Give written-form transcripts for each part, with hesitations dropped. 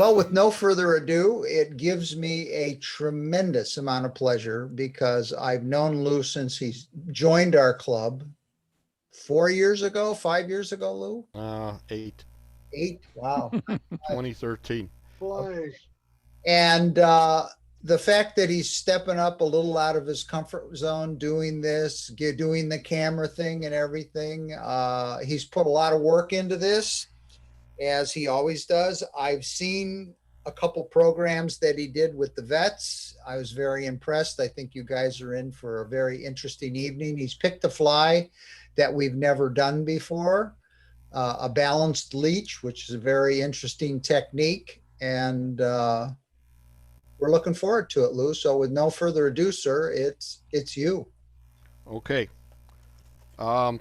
Well, with no further ado, it gives me a tremendous amount of pleasure because I've known Lew since he's joined our club 4 years ago, 5 years ago, Lew? 8, 8. Wow. 2013. Okay. And the fact that he's stepping up a little out of his comfort zone, doing this, doing the camera thing and everything, he's put a lot of work into this, as he always does. I've seen a couple programs that he did with the vets. I was very impressed. I think you guys are in for a very interesting evening. He's picked a fly that we've never done before, a balanced leech, which is a very interesting technique. And we're looking forward to it, Lew. So with no further ado, sir, it's you. Okay. Um,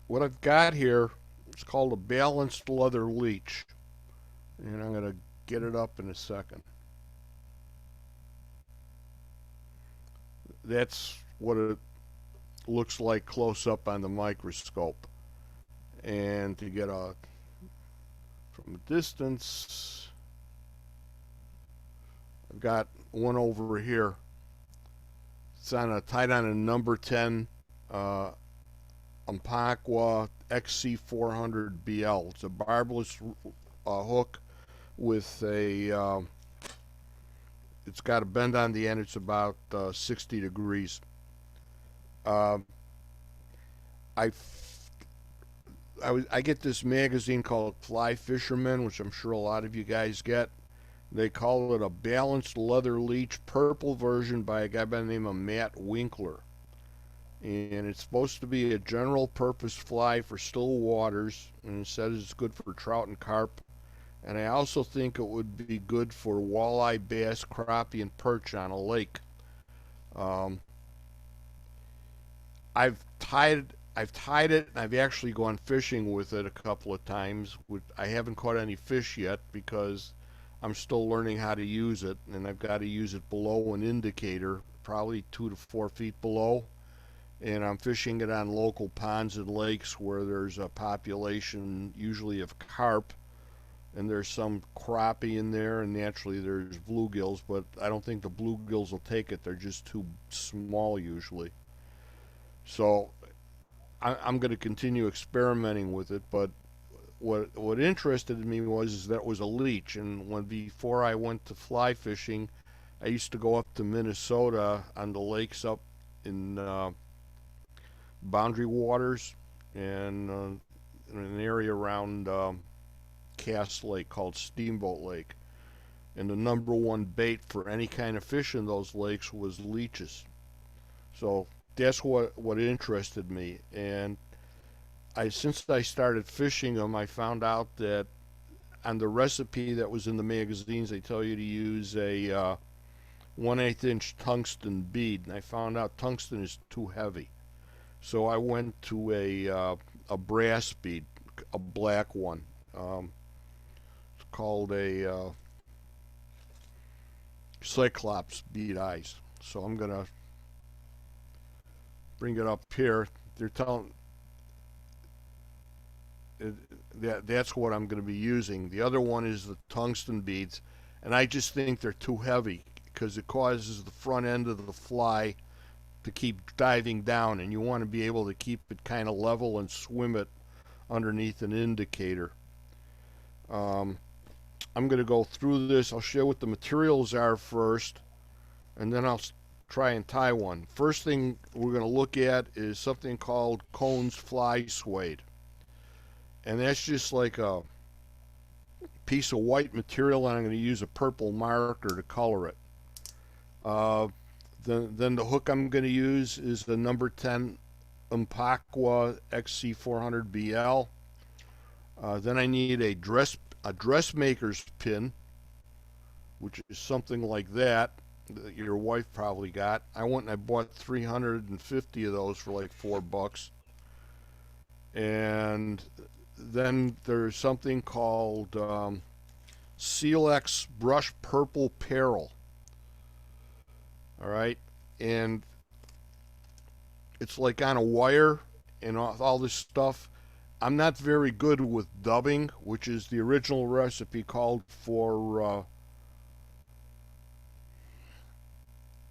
what I've got here is called a balanced leather leech. And I'm going to get it up in a second. That's what it looks like close up on the microscope. And to get a from a distance, I've got one over here. It's tied on a number 10 Umpaqua XC400BL. It's a barbless hook with a it's got a bend on the end. It's about 60 degrees. Uh, I get this magazine called Fly Fisherman, which I'm sure a lot of you guys get. They call it a balanced leather leech, purple version by a guy by the name of Matt Winkler. And it's supposed to be a general purpose fly for still waters, and it says it's good for trout and carp. And I also think it would be good for walleye, bass, crappie, and perch on a lake. Um, I've tied it, and I've actually gone fishing with it a couple of times. I haven't caught any fish yet because I'm still learning how to use it, and I've got to use it below an indicator, probably 2 to 4 feet below. And I'm fishing it on local ponds and lakes where there's a population usually of carp, and there's some crappie in there, and naturally there's bluegills, but I don't think the bluegills will take it. They're just too small usually. So I'm going to continue experimenting with it, but what interested me is that it was a leech, and before I went to fly fishing, I used to go up to Minnesota on the lakes up in Boundary Waters and in an area around Cass Lake called Steamboat Lake. And the number one bait for any kind of fish in those lakes was leeches. So that's what interested me. And since I started fishing them, I found out that on the recipe that was in the magazines, they tell you to use a 1/8 inch tungsten bead. And I found out tungsten is too heavy. So I went to a brass bead, a black one. It's called a Cyclops bead eyes. So I'm gonna bring it up here. They're telling that's what I'm going to be using. The other one is the tungsten beads, and I just think they're too heavy because it causes the front end of the fly to keep diving down, and you want to be able to keep it kind of level and swim it underneath an indicator. I'm going to go through this. I'll show what the materials are first, and then I'll try and tie one. First thing we're going to look at is something called Cohn's Fly Suede. And that's just like a piece of white material, and I'm going to use a purple marker to color it. Then the hook I'm going to use is the number 10 Umpaqua XC400BL. Then I need a dressmaker's pin, which is something like that your wife probably got. I went and I bought 350 of those for like $4. And then there's something called Sealex Brush Purple Peril. All right, and it's like on a wire and all this stuff. I'm not very good with dubbing, which is the original recipe called for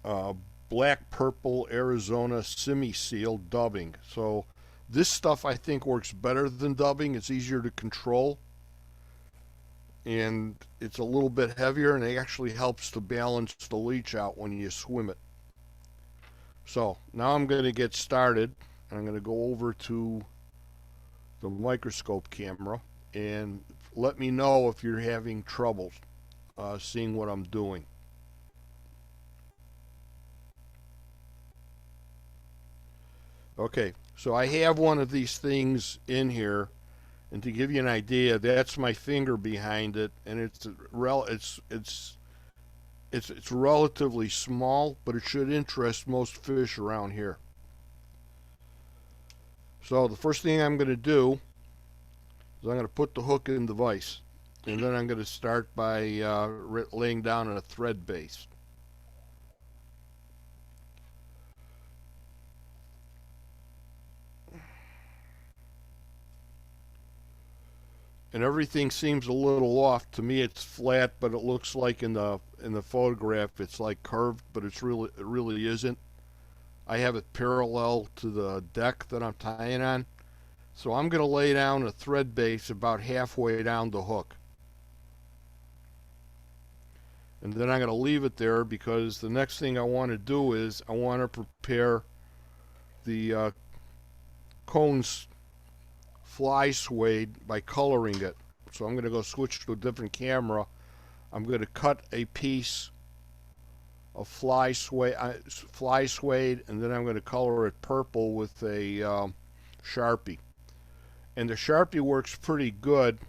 uh, black purple Arizona semi-seal dubbing. So this stuff I think works better than dubbing. It's easier to control and it's a little bit heavier and it actually helps to balance the leech out when you swim it. So now I'm going to get started and I'm going to go over to the microscope camera and let me know if you're having trouble seeing what I'm doing. Okay, so I have one of these things in here, and to give you an idea, that's my finger behind it, and it's relatively small, but it should interest most fish around here. So the first thing I'm going to do is I'm going to put the hook in the vise, and then I'm going to start by laying down a thread base. And everything seems a little off. To me, it's flat, but it looks like in the photograph it's like curved, but it really isn't. I have it parallel to the deck that I'm tying on. So I'm going to lay down a thread base about halfway down the hook. And then I'm going to leave it there because the next thing I want to do is I want to prepare the cones fly suede by coloring it. So I'm going to go switch to a different camera. I'm going to cut a piece of fly suede, and then I'm going to color it purple with a Sharpie. And the Sharpie works pretty good.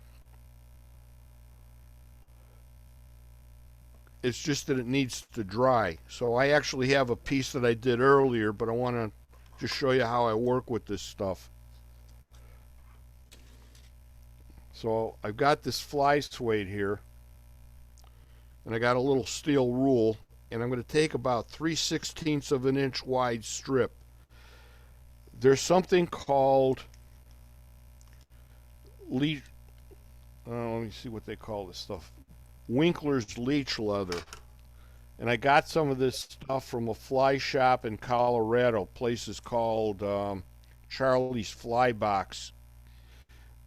It's just that it needs to dry. So I actually have a piece that I did earlier, but I want to just show you how I work with this stuff. So I've got this fly suede here, and I got a little steel rule, and I'm going to take about 3/16 of an inch wide strip. There's something called Leech. Let me see what they call this stuff. Winkler's leech leather. And I got some of this stuff from a fly shop in Colorado. Place is called Charlie's Fly Box.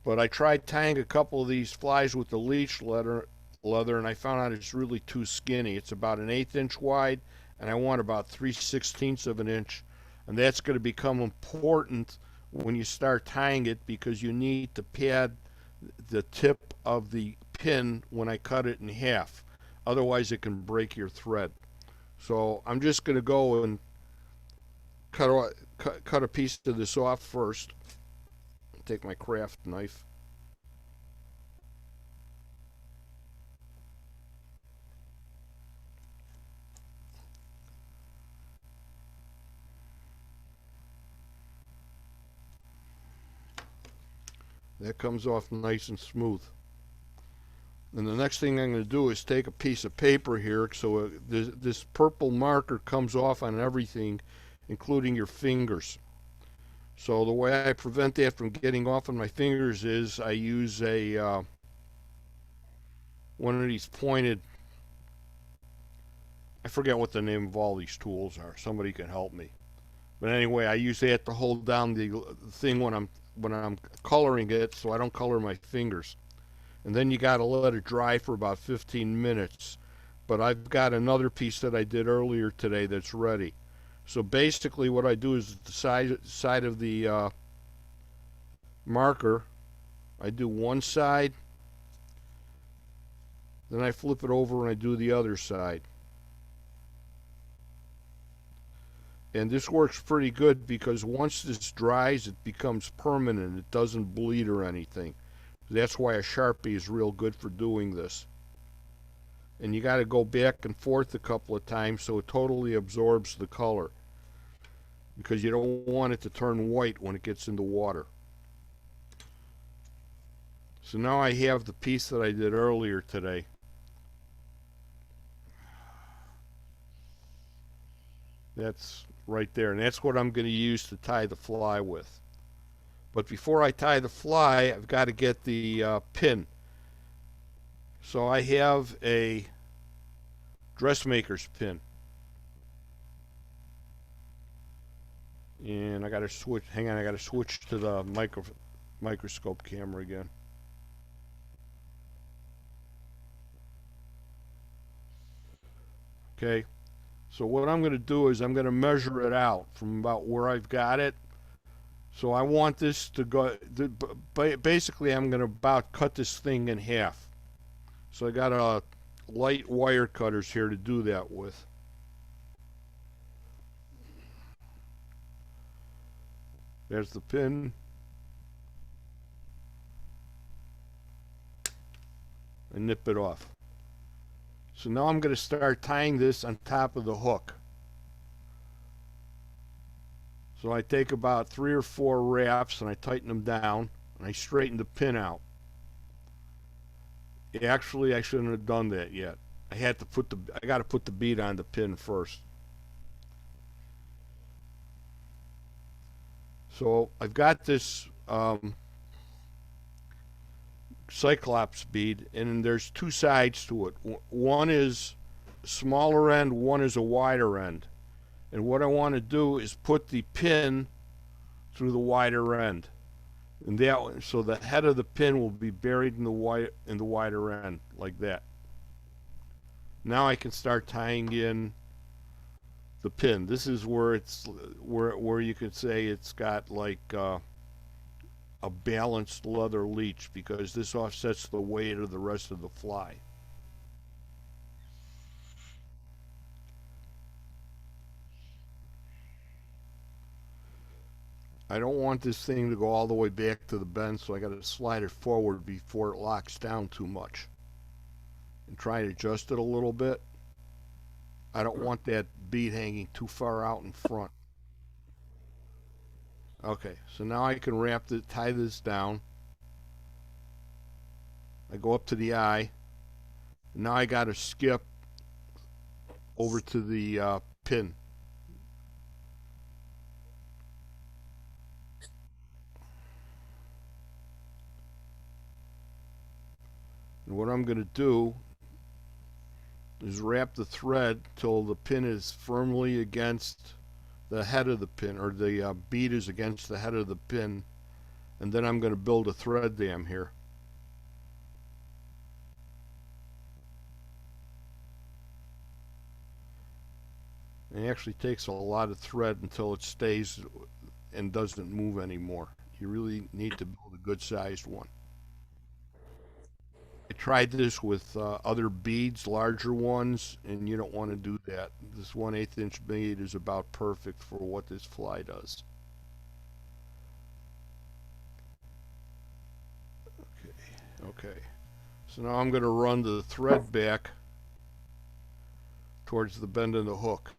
But I tried tying a couple of these flies with the leech leather, and I found out it's really too skinny. It's about an 1/8 inch wide, and I want about 3/16 of an inch. And that's going to become important when you start tying it because you need to pad the tip of the pin when I cut it in half. Otherwise, it can break your thread. So I'm just going to go and cut a piece of this off first. Take my craft knife. That comes off nice and smooth. And the next thing I'm going to do is take a piece of paper here so this purple marker comes off on everything, including your fingers. So the way I prevent that from getting off on my fingers is I use a one of these pointed, I forget what the name of all these tools are. Somebody can help me. But anyway, I use that to hold down the thing when I'm coloring it so I don't color my fingers. And then you got to let it dry for about 15 minutes. But I've got another piece that I did earlier today that's ready. So basically what I do is the side of the marker, I do one side, then I flip it over and I do the other side. And this works pretty good because once this dries, it becomes permanent. It doesn't bleed or anything. That's why a Sharpie is real good for doing this. And you got to go back and forth a couple of times so it totally absorbs the color, because you don't want it to turn white when it gets in the water. So now I have the piece that I did earlier today. That's right there, and that's what I'm going to use to tie the fly with. But before I tie the fly, I've got to get the pin. So I have a dressmaker's pin. And I got to switch, hang on, I got to switch to the microscope camera again. Okay, so what I'm going to do is I'm going to measure it out from about where I've got it. So I want this to go, basically I'm going to about cut this thing in half. So I got a light wire cutters here to do that with. There's the pin. And nip it off. So now I'm going to start tying this on top of the hook. So I take about 3 or 4 wraps and I tighten them down and I straighten the pin out. Actually, I shouldn't have done that yet. I got to put the bead on the pin first. So I've got this Cyclops bead, and there's 2 sides to it. One is smaller end, one is a wider end. And what I want to do is put the pin through the wider end. And that, so the head of the pin will be buried in the wider end, like that. Now I can start tying in the pin. This is where it's where you could say it's got like a balanced leather leech, because this offsets the weight of the rest of the fly. I don't want this thing to go all the way back to the bend, so I got to slide it forward before it locks down too much. And try to adjust it a little bit. I don't want that bead hanging too far out in front. Okay, so now I can tie this down. I go up to the eye. Now I got to skip over to the pin. And what I'm going to do is wrap the thread till the pin is firmly against the head of the pin, or the bead is against the head of the pin, and then I'm going to build a thread dam here. It actually takes a lot of thread until it stays and doesn't move anymore. You really need to build a good sized one. I tried this with other beads, larger ones, and you don't want to do that. This 1/8 inch bead is about perfect for what this fly does. Okay. So now I'm going to run the thread back towards the bend of the hook.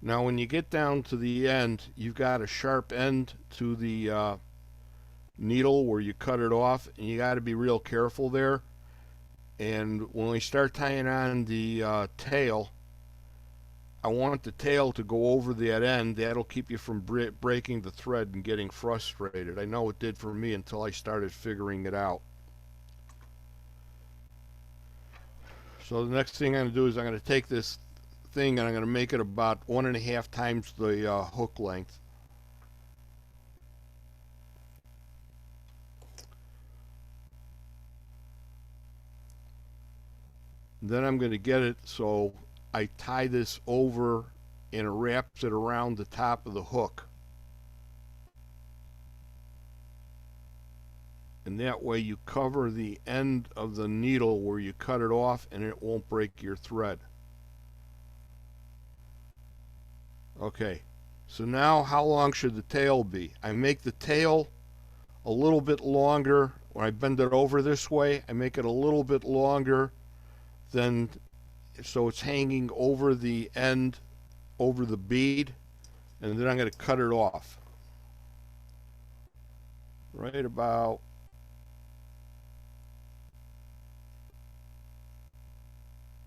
Now when you get down to the end, you've got a sharp end to the needle where you cut it off, and you got to be real careful there. And when we start tying on the tail, I want the tail to go over that end. That'll keep you from breaking the thread and getting frustrated. I know it did for me until I started figuring it out. So the next thing I'm going to do is I'm going to take this thing and I'm going to make it about 1.5 times the hook length. Then I'm going to get it so I tie this over and it wraps it around the top of the hook. And that way you cover the end of the needle where you cut it off, and it won't break your thread. Okay, so now how long should the tail be? I make the tail a little bit longer. When I bend it over this way, I make it a little bit longer than, so it's hanging over the end, over the bead, and then I'm going to cut it off. Right about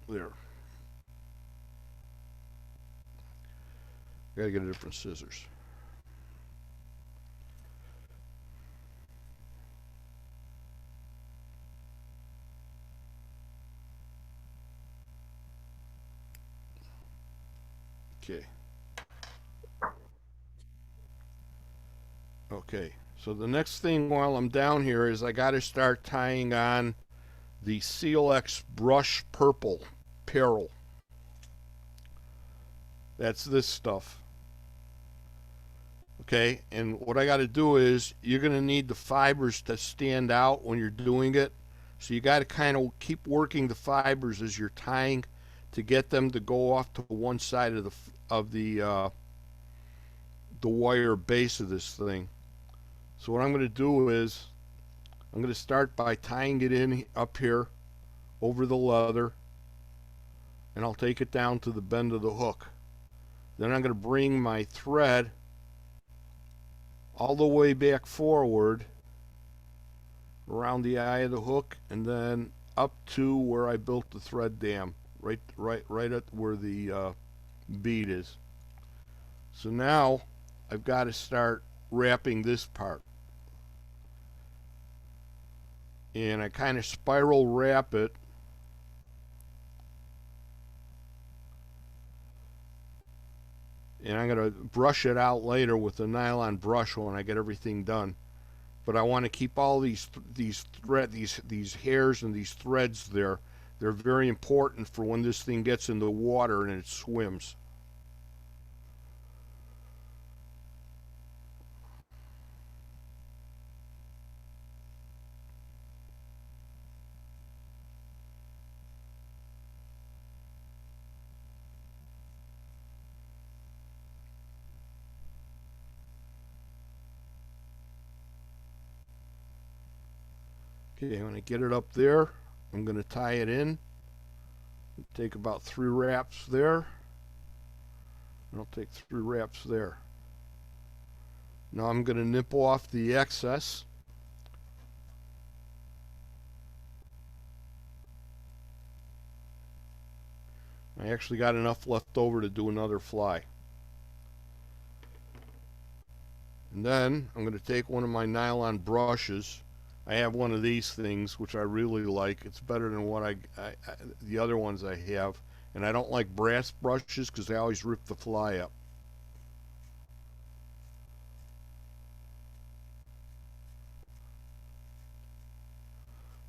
there. Gotta get a different scissors. Okay. Okay. So the next thing while I'm down here is I got to start tying on the CLX brush purple peril. That's this stuff. Okay, and what I got to do is you're going to need the fibers to stand out when you're doing it. So you got to kind of keep working the fibers as you're tying to get them to go off to one side of the wire base of this thing. So what I'm going to do is I'm going to start by tying it in up here over the leather, and I'll take it down to the bend of the hook. Then I'm going to bring my thread all the way back forward around the eye of the hook, and then up to where I built the thread dam, right at where the bead is. So now I've got to start wrapping this part, and I kind of spiral wrap it. And I'm going to brush it out later with a nylon brush when I get everything done. But I want to keep all these hairs and these threads there. They're very important for when this thing gets in the water and it swims. Okay, I'm going to get it up there. I'm going to tie it in. Take about 3 wraps there. And I'll take 3 wraps there. Now I'm going to nip off the excess. I actually got enough left over to do another fly. And then I'm going to take one of my nylon brushes. I have one of these things, which I really like. It's better than what the other ones I have. And I don't like brass brushes because they always rip the fly up.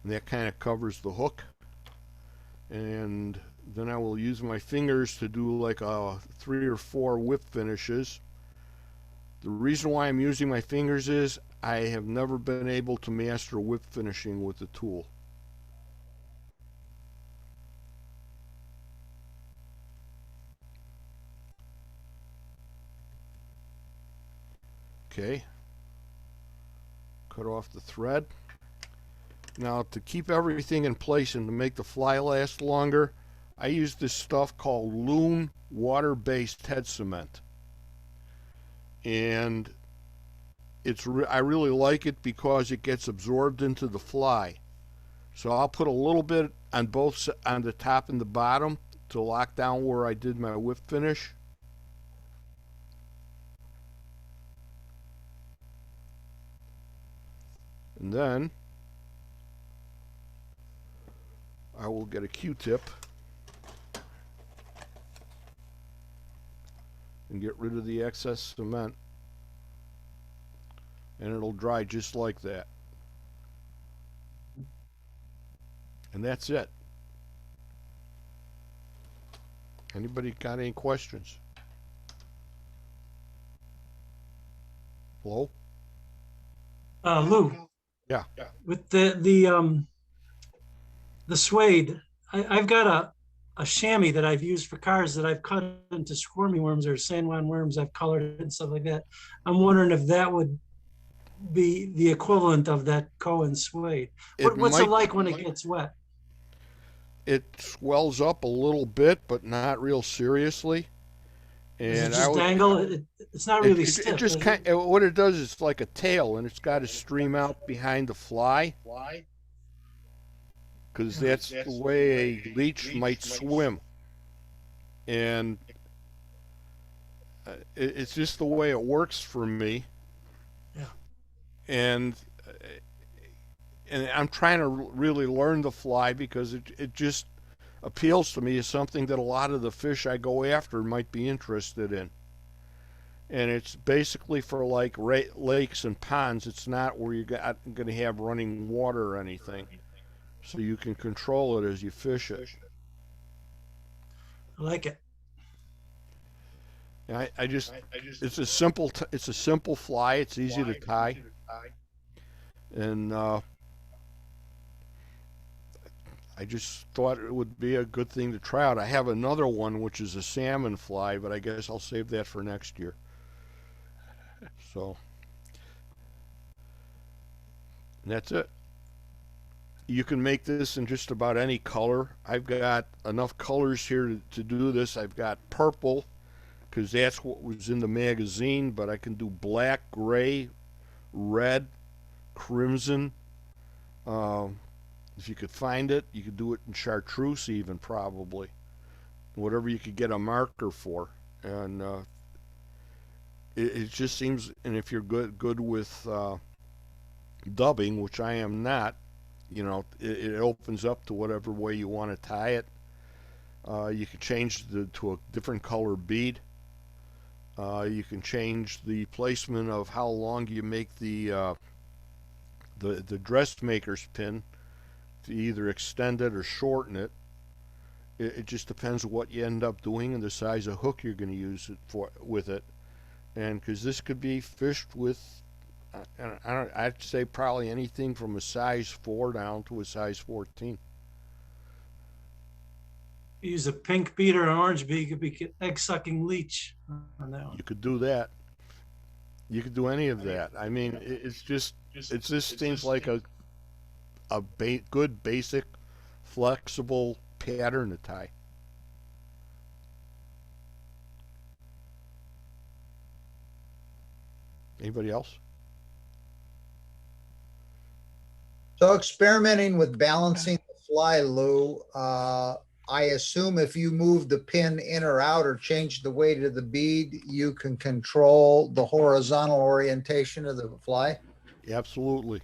And that kind of covers the hook. And then I will use my fingers to do like 3 or 4 whip finishes. The reason why I'm using my fingers is I have never been able to master whip finishing with the tool. Okay. Cut off the thread. Now to keep everything in place and to make the fly last longer, I use this stuff called Loon water-based head cement. And I really like it because it gets absorbed into the fly. So I'll put a little bit on on the top and the bottom to lock down where I did my whip finish. And then I will get a Q-tip and get rid of the excess cement, and it'll dry just like that. And that's it. Anybody got any questions? Hello? Lou, Yeah. with the suede, I've got a chamois that I've used for cars that I've cut into squirmy worms or sandworm worms. I've colored it and stuff like that. I'm wondering if that would be the equivalent of that Cohen suede. What's it like when it gets wet? It swells up a little bit, but not real seriously. Does it And just dangle? It's not really stiff. It just kind of, what it does is like a tail, and it's got to stream out behind the fly, because that's the way a leech might swim. And it's just the way it works for me. Yeah. And I'm trying to really learn the fly because it just, appeals to me is something that a lot of the fish I go after might be interested in. And it's basically for like lakes and ponds. It's not where you're going to have running water or anything. So you can control it as you fish it. I like it. And I just, it's a simple fly. It's easy to tie. And I just thought it would be a good thing to try out. I have another one, which is a salmon fly, but I guess I'll save that for next year. So, and that's it. You can make this in just about any color. I've got enough colors here to do this. I've got purple, because that's what was in the magazine, but I can do black, gray, red, crimson. If you could find it, you could do it in chartreuse even, probably. Whatever you could get a marker for. And it just seems, and if you're good with dubbing, which I am not, you know, it opens up to whatever way you want to tie it. You can change to a different color bead. You can change the placement of how long you make the dressmaker's pin, to either extend it or shorten it. It just depends on what you end up doing and the size of hook you're going to use it for with it. And because this could be fished with, I'd say probably anything from a size 4 down to a size 14. Use a pink bead or an orange bead, you could be egg-sucking leech on that one. You could do that. You could do any of that. I mean, it just seems like a good basic flexible pattern to tie. Anybody else? So experimenting with balancing the fly, Lou, I assume if you move the pin in or out or change the weight of the bead, you can control the horizontal orientation of the fly? Absolutely.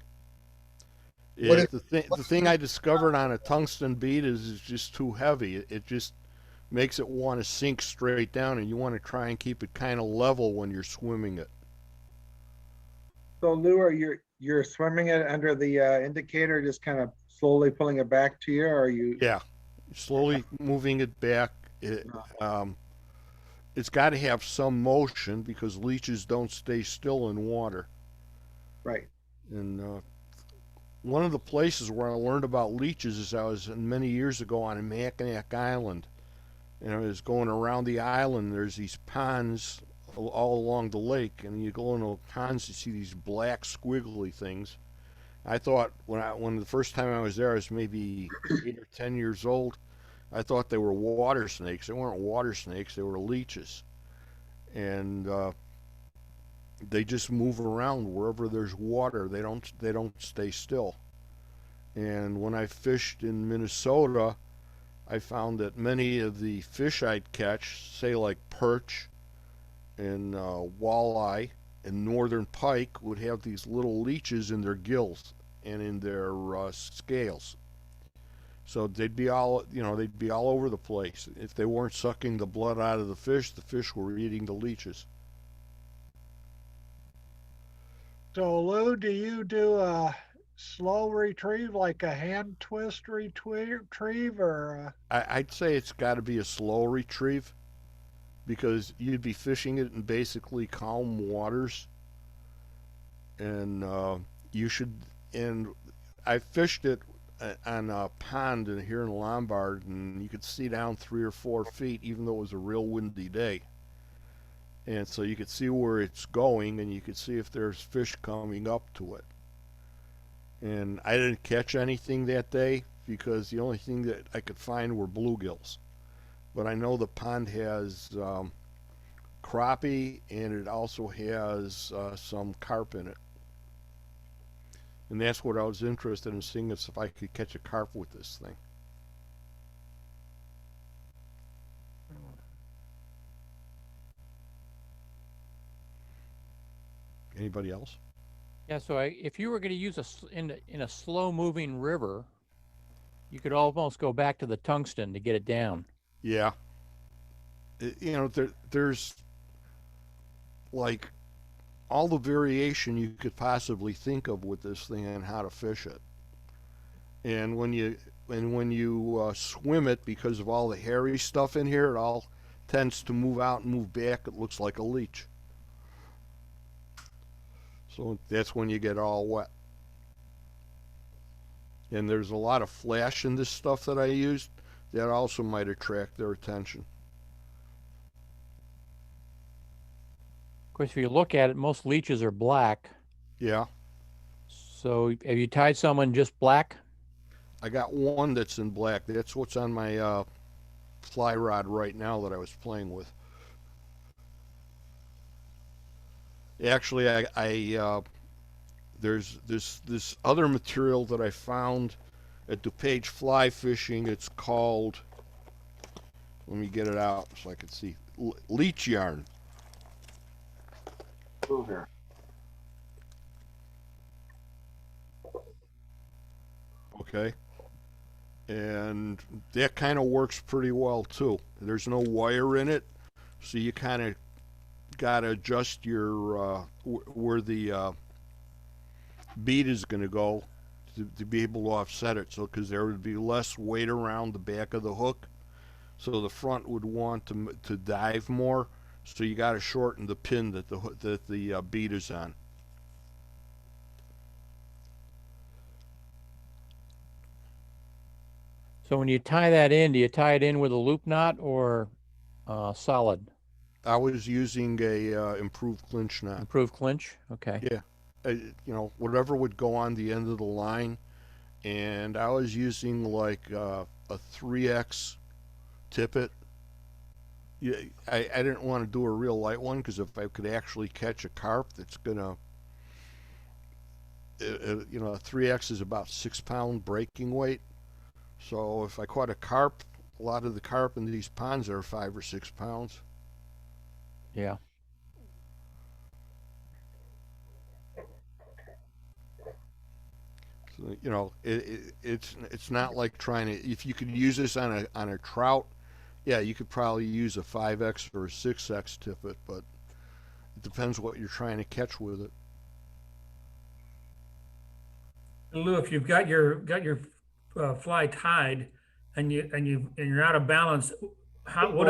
What if, The thing I discovered on a tungsten bead is it's just too heavy. It just makes it want to sink straight down, and you want to try and keep it kind of level when you're swimming it. So Lou, you're swimming it under the indicator, just kind of slowly pulling it back to you, or are you? Yeah, slowly moving it back. It's got to have some motion because leeches don't stay still in water. Right. And one of the places where I learned about leeches is I was many years ago on Mackinac Island, and I was going around the island. There's these ponds all along the lake, and you go into the ponds, you see these black squiggly things. I thought when the first time I was there, I was maybe 8 or 10 years old. I thought they were water snakes. They weren't water snakes. They were leeches, and they just move around wherever there's water. They don't stay still. And when I fished in Minnesota, I found that many of the fish I'd catch, say like perch and walleye and northern pike, would have these little leeches in their gills and in their scales. So they'd be all over the place. If they weren't sucking the blood out of the fish were eating the leeches. So Lou, do you do a slow retrieve, like a hand twist retrieve, or? I'd say it's got to be a slow retrieve, because you'd be fishing it in basically calm waters, and you should. And I fished it on a pond here in Lombard, and you could see down 3 or 4 feet, even though it was a real windy day. And so you could see where it's going, and you could see if there's fish coming up to it. And I didn't catch anything that day because the only thing that I could find were bluegills. But I know the pond has crappie, and it also has some carp in it. And that's what I was interested in seeing, if I could catch a carp with this thing. Anybody else? Yeah, so if you were going to use in a slow moving river, You could almost go back to the tungsten to get it down. Yeah. You know, there's like all the variation you could possibly think of with this thing and how to fish it. And when you swim it, because of all the hairy stuff in here, it all tends to move out and move back. It looks like a leech. So that's when you get all wet. And there's a lot of flash in this stuff that I used. That also might attract their attention. Of course, if you look at it, most leeches are black. Yeah. So have you tied someone just black? I got one that's in black. That's what's on my fly rod right now that I was playing with. Actually, I there's this other material that I found at DuPage Fly Fishing. It's called, let me get it out so I can see, Leech Yarn. Over. Okay. And that kind of works pretty well too. There's no wire in it, so you kind of got to adjust your where the bead is going to go to be able to offset it. So because there would be less weight around the back of the hook, so the front would want to dive more. So you got to shorten the pin that the bead is on. So when you tie that in, do you tie it in with a loop knot or solid? I was using a improved clinch knot. Improved clinch? Okay. Yeah, you know, whatever would go on the end of the line, and I was using like a 3X tippet. Yeah, I didn't want to do a real light one because if I could actually catch a carp, that's gonna, you know, a 3X is about 6 pound breaking weight. So if I caught a carp, a lot of the carp in these ponds are 5 or 6 pounds. Yeah. So, you know, it's not like trying to. If you could use this on a trout, yeah, you could probably use a 5X or a 6X tippet, but it depends what you're trying to catch with it. Lou, if you've got your fly tied and you're out of balance, what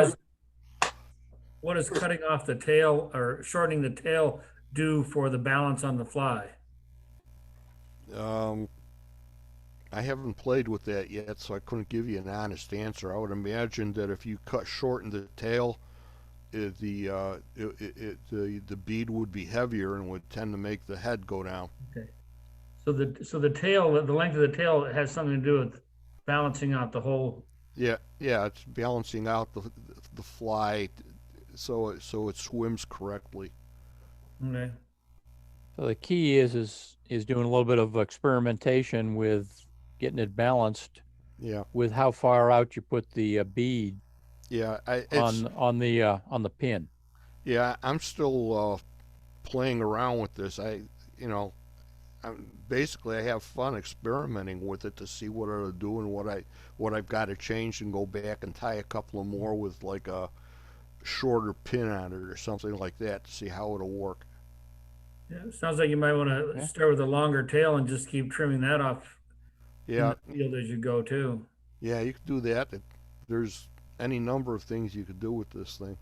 does cutting off the tail or shortening the tail do for the balance on the fly? I haven't played with that yet, so I couldn't give you an honest answer. I would imagine that if you shorten the tail, the bead would be heavier and would tend to make the head go down. Okay. So the tail, the length of the tail has something to do with balancing out the whole. Yeah, it's balancing out the fly, so it swims correctly. Okay. So the key is doing a little bit of experimentation with getting it balanced. Yeah. With how far out you put the bead. Yeah. On the pin. Yeah, I'm still playing around with this. Basically I have fun experimenting with it to see what it'll do and what I've got to change and go back and tie a couple of more with like a shorter pin on it or something like that to see how it'll work. Yeah, it sounds like you might want to start with a longer tail and just keep trimming that off. Yeah. In the field as you go too. Yeah, you could do that. There's any number of things you could do with this thing.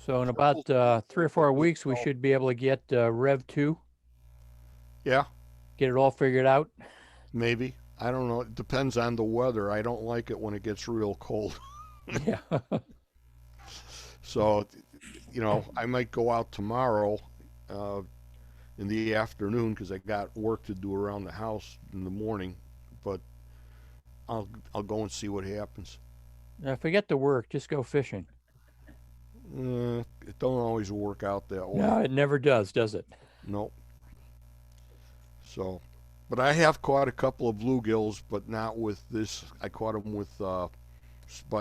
So in about 3 or 4 weeks, we should be able to get Rev 2. Yeah. Get it all figured out. Maybe. I don't know. It depends on the weather. I don't like it when it gets real cold. Yeah. So, you know, I might go out tomorrow in the afternoon because I got work to do around the house in the morning, but I'll go and see what happens. Forget the work. Just go fishing. It don't always work out that way. No, it never does it? Nope. So, but I have caught a couple of bluegills, but not with this. I caught them with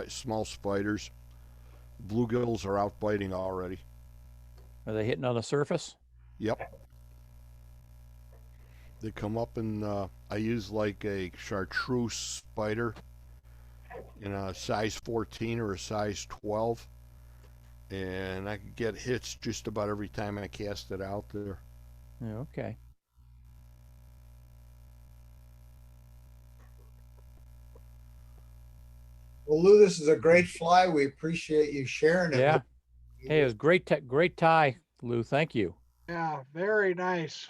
small spiders. Bluegills are out biting already. Are they hitting on the surface? Yep. They come up in, I use like a chartreuse spider in a size 14 or a size 12. And I can get hits just about every time I cast it out there. Yeah, okay. Well, Lou, this is a great fly. We appreciate you sharing it. Yeah. with- Hey, it was great, great tie, Lou. Thank you. Yeah, very nice.